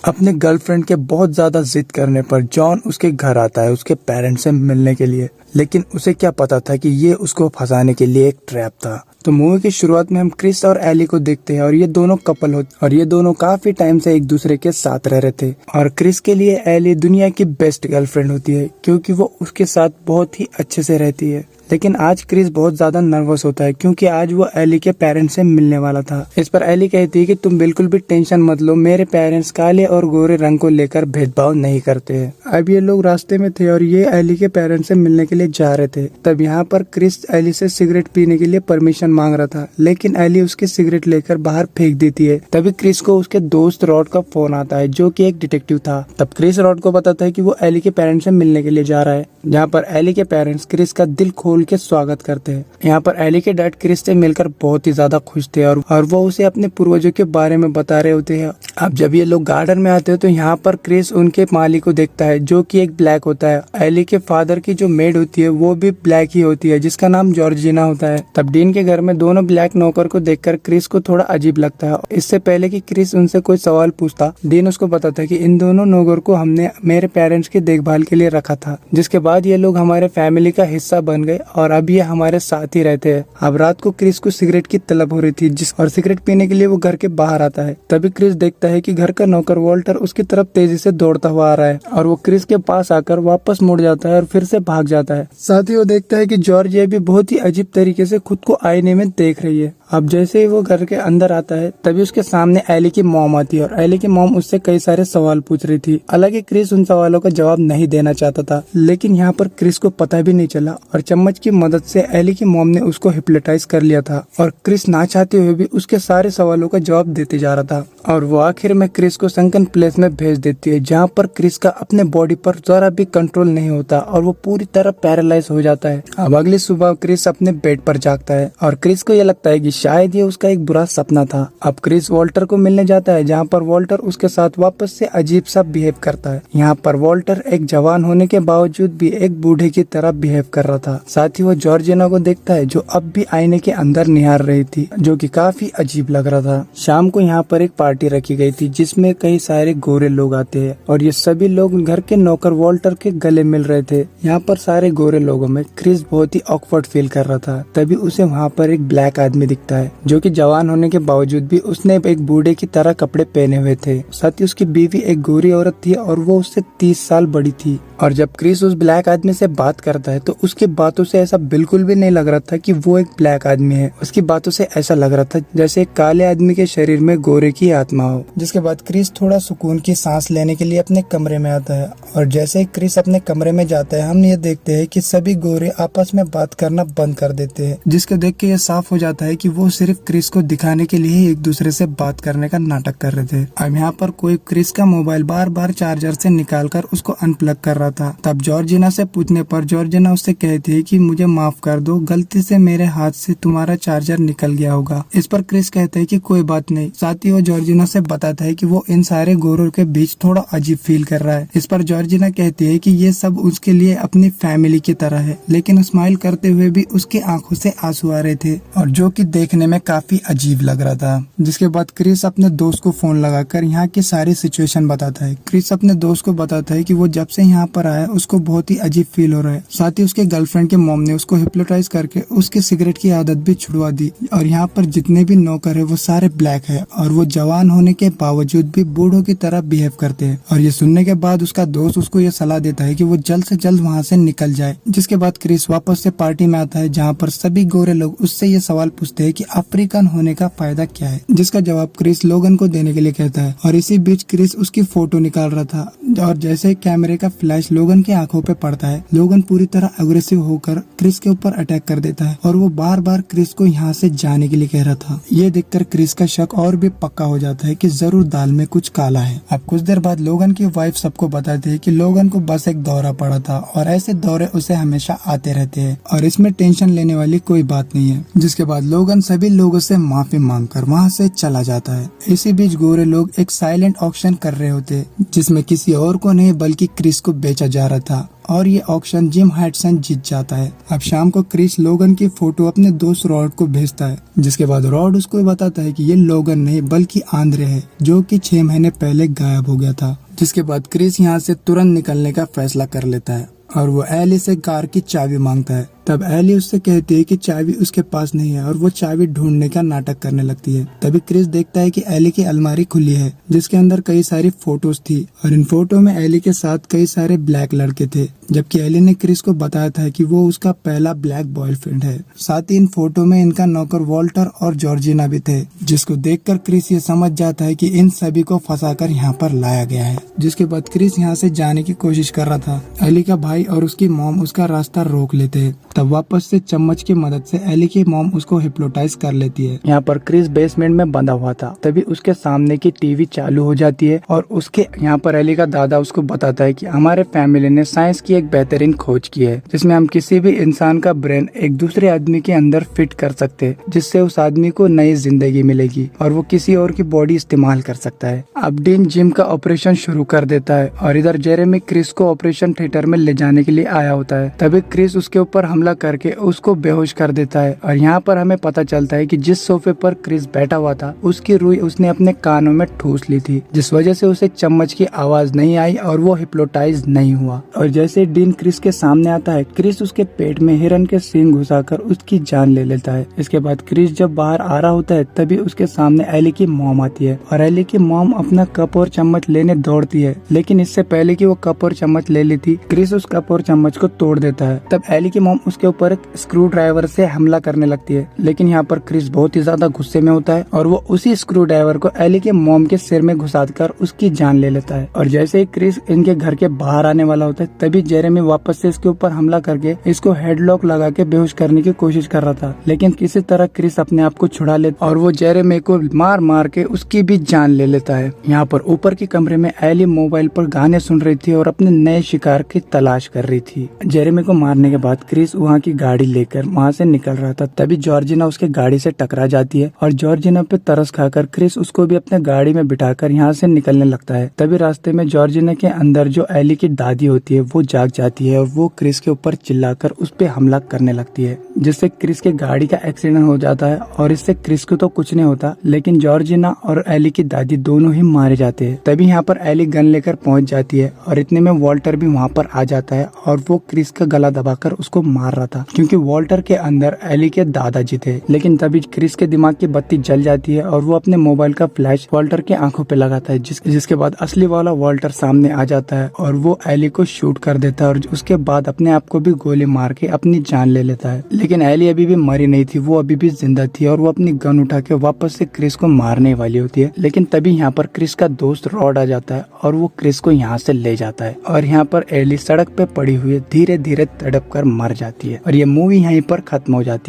अपने गर्लफ्रेंड के बहुत ज्यादा जिद करने पर जॉन उसके घर आता है उसके पेरेंट्स से मिलने के लिए। लेकिन उसे क्या पता था कि ये उसको फंसाने के लिए एक ट्रैप था। तो मूवी की शुरुआत में हम क्रिस और एली को देखते हैं और ये दोनों कपल होते और ये दोनों काफी टाइम से एक दूसरे के साथ रह रहे थे। और क्रिस के लिए एली दुनिया की बेस्ट गर्लफ्रेंड होती है क्योंकि वो उसके साथ बहुत ही अच्छे से रहती है। लेकिन आज क्रिस बहुत ज्यादा नर्वस होता है क्योंकि आज वो एली के पेरेंट्स से मिलने वाला था। इस पर एली कहती है कि तुम बिल्कुल भी टेंशन मत लो, मेरे पेरेंट्स काले और गोरे रंग को लेकर भेदभाव नहीं करते हैं। अब ये लोग रास्ते में थे और ये एली के पेरेंट्स से मिलने के लिए जा रहे थे। तब यहाँ पर क्रिस एली से सिगरेट पीने के लिए परमिशन मांग रहा था, लेकिन एली उसकी सिगरेट लेकर बाहर फेंक देती है। तभी क्रिस को उसके दोस्त रॉड का फोन आता है जो कि एक डिटेक्टिव था। तब क्रिस रॉड को बताता है कि वो एली के पेरेंट्स से मिलने के लिए जा रहा है, जहाँ पर एली के पेरेंट्स क्रिस का दिल खोल के स्वागत करते हैं। यहाँ पर एली के डैड क्रिस से मिलकर बहुत ही ज्यादा खुश थे और वो उसे अपने पूर्वजों के बारे में बता रहे होते हैं। अब जब ये लोग गार्डन में आते हैं तो यहाँ पर क्रिस उनके मालिक को देखता है जो कि एक ब्लैक होता है। एली के फादर की जो मेड होती है वो भी ब्लैक ही होती है जिसका नाम जॉर्जिना होता है। तब डीन के घर में दोनों ब्लैक नौकर को देखकर क्रिस को थोड़ा अजीब लगता है। इससे पहले कि क्रिस उनसे कोई सवाल पूछता, डीन उसको बताता है कि इन दोनों नौकर को हमने मेरे पेरेंट्स की देखभाल के लिए रखा था, जिसके बाद ये लोग हमारे फैमिली का हिस्सा बन गए और अब ये हमारे साथ ही रहते हैं। अब रात को क्रिस को सिगरेट की तलब हो रही थी और सिगरेट पीने के लिए वो घर के बाहर आता है। तभी क्रिस देखता है कि घर का नौकर वॉल्टर उसकी तरफ तेजी से दौड़ता हुआ आ रहा है और वो क्रिस के पास आकर वापस मुड़ जाता है और फिर से भाग जाता है। साथ ही वो देखता है कि जॉर्जिया भी बहुत ही अजीब तरीके से खुद को आईने में देख रही है। अब जैसे ही वो घर के अंदर आता है तभी उसके सामने एली की मॉम आती है और एली की मॉम उससे कई सारे सवाल पूछ रही थी। हालांकि क्रिस उन सवालों का जवाब नहीं देना चाहता था, लेकिन यहाँ पर क्रिस को पता भी नहीं चला और चम्मच की मदद से एली की मॉम ने उसको हिप्नोटाइज कर लिया था और क्रिस ना चाहते हुए भी उसके सारे सवालों का जवाब देते जा रहा था। और वो आखिर में क्रिस को संकन प्लेस में भेज देती है, जहाँ पर क्रिस का अपने बॉडी पर जरा भी कंट्रोल नहीं होता और वो पूरी तरह पैरालाइज हो जाता है। अब अगली सुबह क्रिस अपने बेड पर जागता है और क्रिस को ये लगता है कि शायद ये उसका एक बुरा सपना था। अब क्रिस वॉल्टर को मिलने जाता है, जहाँ पर वॉल्टर उसके साथ वापस से अजीब सा बिहेव करता है। यहाँ पर वॉल्टर एक जवान होने के बावजूद भी एक बूढ़े की तरह बिहेव कर रहा था। साथ ही वो जॉर्जिना को देखता है जो अब भी आईने के अंदर निहार रही थी, जो कि काफी अजीब लग रहा था। शाम को यहाँ पर एक पार्टी रखी गई थी जिसमें कई सारे गोरे लोग आते हैं और ये सभी लोग घर के नौकर वॉल्टर के गले मिल रहे थे। यहाँ पर सारे गोरे लोगों में क्रिस बहुत ही ऑकवर्ड फील कर रहा था। तभी उसे वहाँ पर एक ब्लैक आदमी दिखता है जो कि जवान होने के बावजूद भी उसने एक बूढ़े की तरह कपड़े पहने हुए थे। साथ ही उसकी बीवी एक गोरी औरत थी और वो उससे 30 साल बड़ी थी। और जब क्रिस उस ब्लैक आदमी से बात करता है तो उसकी बातों से ऐसा बिल्कुल भी नहीं लग रहा था कि वो एक ब्लैक आदमी है। उसकी बातों से ऐसा लग रहा था जैसे एक काले आदमी के शरीर में गोरे की आत्मा हो। जिसके बाद क्रिस थोड़ा सुकून की सांस लेने के लिए अपने कमरे में आता है और जैसे ही क्रिस अपने कमरे में जाता है हम ये देखते हैं कि सभी गोरे आपस में बात करना बंद कर देते हैं, जिसको देख के ये साफ हो जाता है कि वो सिर्फ क्रिस को दिखाने के लिए एक दूसरे से बात करने का नाटक कर रहे थे। अब यहाँ पर कोई क्रिस का मोबाइल बार बार चार्जर से निकालकर उसको अनप्लग कर रहा था। तब जॉर्जिना से पूछने पर जॉर्जिना उससे कहती है कि मुझे माफ कर दो, गलती से मेरे हाथ से तुम्हारा चार्जर निकल गया होगा। इस पर क्रिस कहता है कि कोई बात नहीं। साथ ही वो जॉर्जिना से बताता है कि वो इन सारे गोरों के बीच थोड़ा अजीब फील कर रहा है। इस पर जॉर्जिना कहती है कि ये सब उसके लिए अपनी फैमिली की तरह है, लेकिन स्माइल करते हुए भी उसकी आंखों से आंसू आ रहे थे और जो कि देखने में काफी अजीब लग रहा था। जिसके बाद क्रिस अपने दोस्त को फोन लगाकर यहाँ की सारी सिचुएशन बताता है। क्रिस अपने दोस्त को बताता है कि वो जब से यहाँ पर आया उसको बहुत ही अजीब फील हो रहा है। साथ ही उसके गर्लफ्रेंड के मॉम ने उसको हिप्नोटाइज करके उसकी सिगरेट की आदत भी छुड़वा दी और यहाँ पर जितने भी नौकर है वो सारे ब्लैक है और वो जवान होने के बावजूद भी बूढ़ों की तरह बिहेव करते हैं। और ये सुनने के बाद उसका दोस्त उसको ये सलाह देता है कि वो जल्द से जल्द वहाँ से निकल जाए। जिसके बाद क्रिस वापस से पार्टी में आता है, जहाँ पर सभी गोरे लोग उससे ये सवाल पूछते हैं कि अफ्रीकन होने का फायदा क्या है, जिसका जवाब क्रिस लोगन को देने के लिए कहता है। और इसी बीच क्रिस उसकी फोटो निकाल रहा था और जैसे कैमरे का फ्लैश लोगन की आंखों पे पड़ता है, लोगन पूरी तरह अग्रेसिव होकर क्रिस के ऊपर अटैक कर देता है और वो बार बार क्रिस को यहाँ से जाने के लिए कह रहा था। ये देखकर क्रिस का शक और भी पक्का हो जाता है कि जरूर दाल में कुछ काला है। अब कुछ देर बाद लोगन की वाइफ सबको बताती है कि लोगन को बस एक दौरा पड़ा था और ऐसे दौरे उसे हमेशा आते रहते हैं और इसमें टेंशन लेने वाली कोई बात नहीं है। जिसके बाद लोगन सभी लोगों से माफी मांगकर वहाँ से चला जाता है। इसी बीच गोरे लोग एक साइलेंट ऑक्शन कर रहे होते हैं जिसमें किसी और को नहीं बल्कि क्रिस को बेचा जा रहा था और ये ऑक्शन जिम हैडसन जीत जाता है। अब शाम को क्रिस लोगन की फोटो अपने दोस्त रॉड को भेजता है, जिसके बाद रॉड उसको बताता है कि ये लोगन नहीं बल्कि आंद्रे है, जो कि 6 महीने पहले गायब हो गया था। जिसके बाद क्रिस यहाँ से तुरंत निकलने का फैसला कर लेता है और वो एली से कार की चाबी मांगता है। तब एली उससे कहती है कि चाबी उसके पास नहीं है और वो चाबी ढूंढने का नाटक करने लगती है। तभी क्रिस देखता है कि एली की अलमारी खुली है, जिसके अंदर कई सारी फोटोज थी और इन फोटो में एली के साथ कई सारे ब्लैक लड़के थे, जबकि एली ने क्रिस को बताया था कि वो उसका पहला ब्लैक बॉयफ्रेंड है। साथ ही इन फोटो में इनका नौकर वॉल्टर और जॉर्जिना भी थे, जिसको देखकर क्रिस ये समझ जाता है कि इन सभी को फंसाकर यहाँ पर लाया गया है। जिसके बाद क्रिस यहाँ से जाने की कोशिश कर रहा था। एली का भाई और उसकी मॉम उसका रास्ता रोक लेते हैं। तब वापस से चम्मच की मदद से एली की मॉम उसको हिप्नोटाइज कर लेती है। यहाँ पर क्रिस बेसमेंट में बंधा हुआ था, तभी उसके सामने की टीवी चालू हो जाती है और उसके यहाँ पर एली का दादा उसको बताता है कि हमारे फैमिली ने साइंस की एक बेहतरीन खोज की है, जिसमें हम किसी भी इंसान का ब्रेन एक दूसरे आदमी के अंदर फिट कर सकते हैं, जिससे उस आदमी को नई जिंदगी मिलेगी और वो किसी और की बॉडी इस्तेमाल कर सकता है। अब डीन जिम का ऑपरेशन शुरू कर देता है और इधर जेरेमी क्रिस को ऑपरेशन थिएटर में ले जाने के लिए आया होता है। तभी क्रिस उसके ऊपर हमला करके उसको बेहोश कर देता है और यहाँ पर हमें पता चलता है कि जिस सोफे पर क्रिस बैठा हुआ था उसकी रुई उसने अपने कानों में ठूस ली थी, जिस वजह से उसे चम्मच की आवाज नहीं आई और वो हिप्नोटाइज नहीं हुआ। और जैसे डीन क्रिस के सामने आता है, क्रिस उसके पेट में हिरन के सींग घुसाकर उसकी जान ले लेता है। इसके बाद क्रिस जब बाहर आ रहा होता है, तभी उसके सामने एली की मॉम आती है और एली की मॉम अपना कप और चम्मच लेने दौड़ती है, लेकिन इससे पहले कि वो कप और चम्मच ले लेती, क्रिस उस कप और चम्मच को तोड़ देता है। तब एली की मॉम उसके ऊपर एक स्क्रू ड्राइवर से हमला करने लगती है, लेकिन यहाँ पर क्रिस बहुत ही ज्यादा गुस्से में होता है और वो उसी स्क्रू ड्राइवर को एली के मॉम के सिर में घुसाकर उसकी जान ले लेता है। और जैसे ही क्रिस इनके घर के बाहर आने वाला होता है, तभी जेरेमी वापस से इसके ऊपर हमला करके इसको हेडलॉक लगा के बेहोश करने की कोशिश कर रहा था, लेकिन किसी तरह क्रिस अपने आप को छुड़ा लेता और वो जेरेमी को मार मार के उसकी भी जान ले लेता है। यहाँ पर ऊपर के कमरे में एली मोबाइल पर गाने सुन रही थी और अपने नए शिकार की तलाश कर रही थी। जेरेमी को मारने के बाद क्रिस वहाँ की गाड़ी लेकर वहाँ से निकल रहा था, तभी जॉर्जिना उसके गाड़ी से टकरा जाती है और जॉर्जिना पे तरस खाकर क्रिस उसको भी अपने गाड़ी में बिठाकर यहाँ से निकलने लगता है। तभी रास्ते में जॉर्जिना के अंदर जो एली की दादी होती है वो जाग जाती है और वो क्रिस के ऊपर चिल्लाकर उस पे हमला करने लगती है, जिससे क्रिस के गाड़ी का एक्सीडेंट हो जाता है और इससे क्रिस को तो कुछ नहीं होता, लेकिन जॉर्जिना और एली की दादी दोनों ही मारे जाते हैं। तभी यहाँ पर एली गन लेकर पहुंच जाती है और इतने में वॉल्टर भी वहाँ पर आ जाता है और वो क्रिस का गला दबाकर उसको मार रहा था, क्योंकि वॉल्टर के अंदर एली के दादाजी थे। लेकिन तभी क्रिस के दिमाग की बत्ती जल जाती है और वो अपने मोबाइल का फ्लैश वॉल्टर के आंखों पे लगाता है, जिसके बाद असली वाला वॉल्टर सामने आ जाता है और वो एली को शूट कर देता है और उसके बाद अपने आप को भी गोली मार के अपनी जान ले लेता है। लेकिन एली अभी भी मरी नहीं थी, वो अभी भी जिंदा थी और वो अपनी गन उठा के वापस से क्रिस को मारने वाली होती है। लेकिन तभी यहाँ पर क्रिस का दोस्त रॉड आ जाता है और वो क्रिस को यहाँ से ले जाता है और यहाँ पर एली सड़क पे पड़ी हुई धीरे धीरे तड़प कर मर जाती है और ये मूवी यहीं पर खत्म हो जाती है।